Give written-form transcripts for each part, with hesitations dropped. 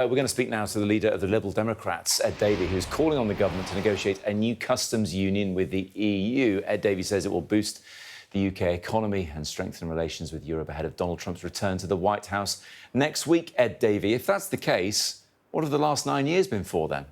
We're going to speak now to the leader of the Liberal Democrats, Ed Davey, who's calling on the government to negotiate a new customs union with the EU. Ed Davey says it will boost the UK economy and strengthen relations with Europe ahead of Donald Trump's return to the White House next week. Ed Davey, if that's the case, what have the last 9 years been for then?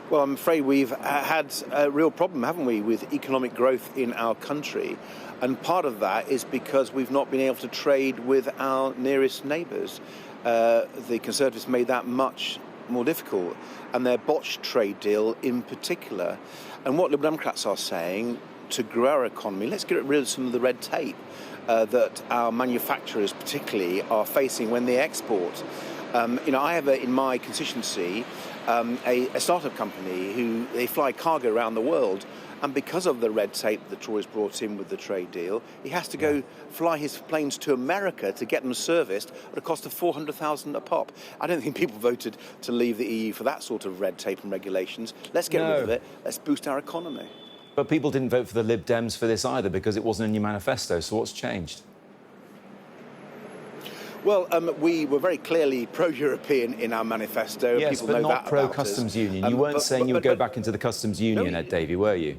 Well, I'm afraid we've had a real problem, haven't we, with economic growth in our country. And part of that is because we've not been able to trade with our nearest neighbours. The Conservatives made that much more difficult, and their botched trade deal in particular. And what Liberal Democrats are saying, to grow our economy, let's get rid of some of the red tape that our manufacturers particularly are facing when they export. I have in my constituency a startup company who they fly cargo around the world, and because of the red tape that Tories brought in with the trade deal, he has to go fly his planes to America to get them serviced at a cost of $400,000 a pop. I don't think people voted to leave the EU for that sort of red tape and regulations. Let's get rid of it. Let's boost our economy. But people didn't vote for the Lib Dems for this either because it wasn't in your manifesto. So what's changed? Well, we were very clearly pro-European in our manifesto. Yes, people but know not that pro-customs union. You weren't saying you would go back into the customs union, Ed Davey, were you?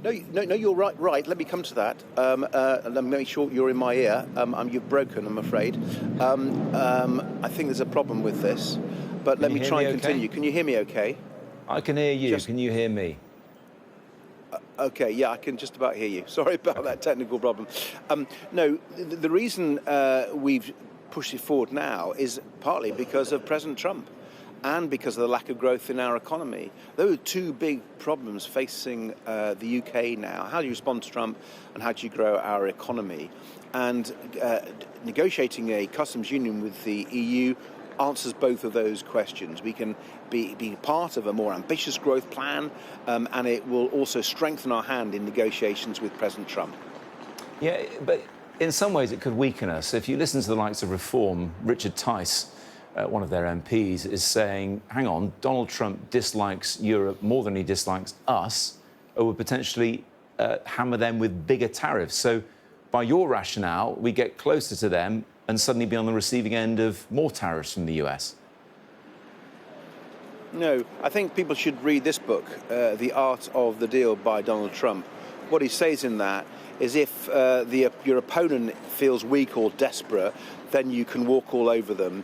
No, you're right. Let me come to that. Let me make sure you're in my ear. You've broken, I'm afraid. I think there's a problem with this, but let me try and continue. Can you hear me okay? I can hear you. Can you hear me? Okay, yeah, I can just about hear you. Sorry about that technical problem. No, the reason we've pushed it forward now is partly because of President Trump and because of the lack of growth in our economy. Those are two big problems facing the UK now. How do you respond to Trump and how do you grow our economy? And negotiating a customs union with the EU answers both of those questions. We can be part of a more ambitious growth plan, and it will also strengthen our hand in negotiations with President Trump. Yeah, but in some ways it could weaken us. If you listen to the likes of Reform, Richard Tice, one of their MPs, is saying, hang on, Donald Trump dislikes Europe more than he dislikes us, or would potentially hammer them with bigger tariffs. So by your rationale, we get closer to them and suddenly be on the receiving end of more tariffs from the US? No, I think people should read this book, The Art of the Deal by Donald Trump. What he says in that is if your opponent feels weak or desperate, then you can walk all over them.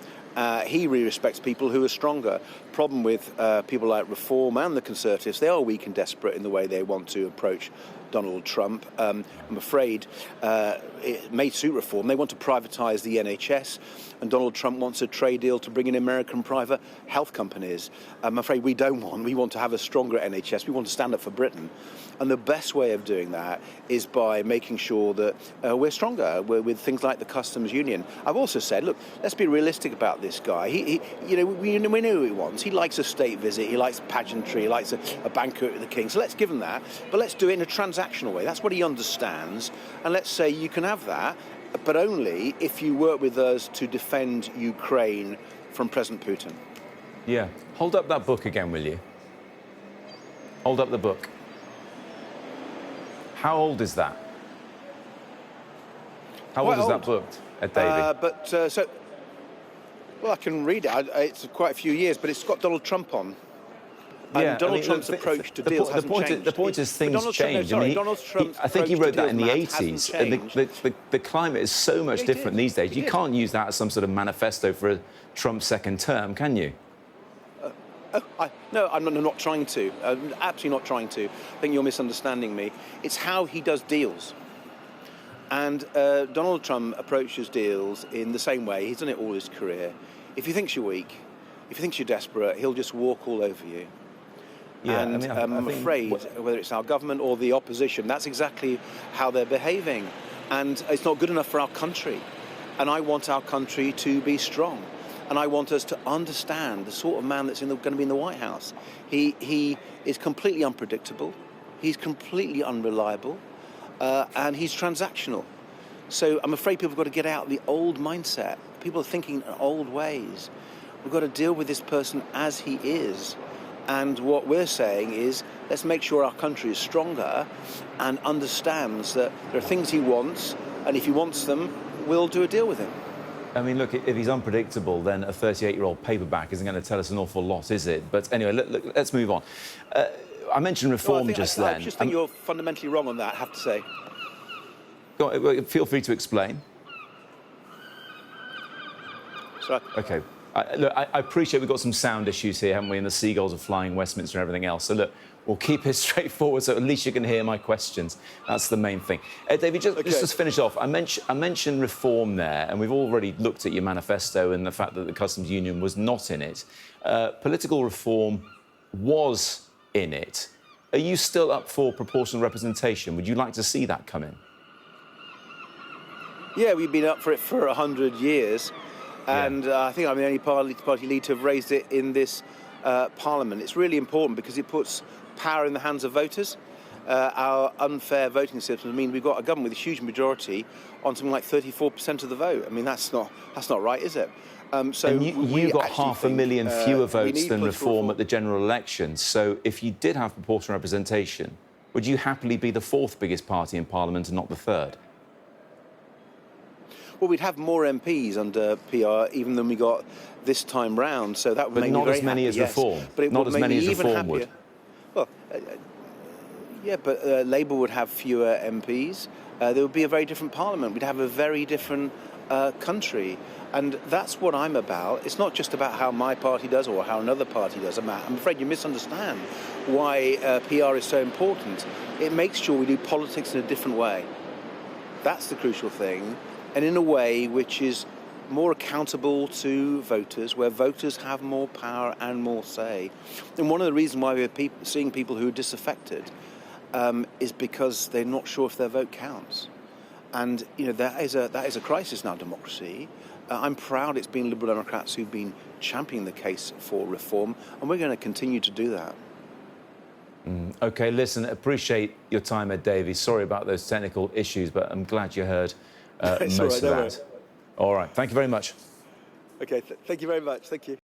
He really respects people who are stronger. Problem with people like Reform and the Conservatives, they are weak and desperate in the way they want to approach Donald Trump. I'm afraid it may suit Reform. They want to privatise the NHS, and Donald Trump wants a trade deal to bring in American private health companies. I'm afraid we don't want. We want to have a stronger NHS. We want to stand up for Britain. And the best way of doing that is by making sure that we're stronger with things like the customs union. I've also said, look, let's be realistic about this guy. We know who he wants. He likes a state visit. He likes pageantry. He likes a banquet with the king. So let's give him that. But let's do it in a transactional way. That's what he understands. And let's say you can have that, but only if you work with us to defend Ukraine from President Putin. Yeah. Hold up that book again, will you? Hold up the book. How old is that? How old is that book, Ed Davey? Well, I can read it. It's quite a few years, but it's got Donald Trump on. And Donald Trump's approach to deals hasn't changed. The point is things change. I think he wrote that in the 80s. And the climate is so much different these days. You can't use that as some sort of manifesto for a Trump second term, can you? No, I'm not trying to. I'm absolutely not trying to. I think you're misunderstanding me. It's how he does deals. And Donald Trump approaches deals in the same way. He's done it all his career. If he thinks you're weak, if he thinks you're desperate, he'll just walk all over you. Yeah, and I'm afraid, whether it's our government or the opposition, that's exactly how they're behaving. And it's not good enough for our country. And I want our country to be strong. And I want us to understand the sort of man that's going to be in the White House. He is completely unpredictable. He's completely unreliable. And he's transactional. So I'm afraid people have got to get out of the old mindset. People are thinking in old ways. We've got to deal with this person as he is. And what we're saying is, let's make sure our country is stronger and understands that there are things he wants, and if he wants them, we'll do a deal with him. I mean, look, if he's unpredictable, then a 38-year-old paperback isn't going to tell us an awful lot, is it? But anyway, let's move on. I mentioned reform I then. just think you're fundamentally wrong on that, I have to say. Go on, feel free to explain. Sorry. OK. Look, I appreciate we've got some sound issues here, haven't we? And the seagulls are flying Westminster and everything else. So, look, we'll keep it straightforward so at least you can hear my questions. That's the main thing. Ed Davey, just to finish off, I mentioned reform there, and we've already looked at your manifesto and the fact that the customs union was not in it. Political reform was in it. Are you still up for proportional representation? Would you like to see that come in? Yeah, we've been up for it for 100 years. And I think I'm the only party leader to have raised it in this Parliament. It's really important because it puts power in the hands of voters. Our unfair voting system means we've got a government with a huge majority on something like 34% of the vote. I mean, that's not right, is it? So and you got 500,000 fewer votes than reform at the general election. So if you did have proportional representation, would you happily be the fourth biggest party in Parliament and not the third? Well, we'd have more MPs under PR even than we got this time round, so that would make me very happy. But not as many as reform. But not as many as reform would. Well, yeah, but Labour would have fewer MPs. There would be a very different Parliament. We'd have a very different country, and that's what I'm about. It's not just about how my party does or how another party does. I'm afraid you misunderstand why PR is so important. It makes sure we do politics in a different way. That's the crucial thing. And in a way which is more accountable to voters, where voters have more power and more say. And one of the reasons why we're seeing people who are disaffected is because they're not sure if their vote counts. And that is a crisis in our democracy. I'm proud it's been Liberal Democrats who've been championing the case for reform, and we're going to continue to do that. OK, listen, appreciate your time, Ed Davey. Sorry about those technical issues, but I'm glad you heard most of that. All right, thank you very much. OK, thank you very much. Thank you.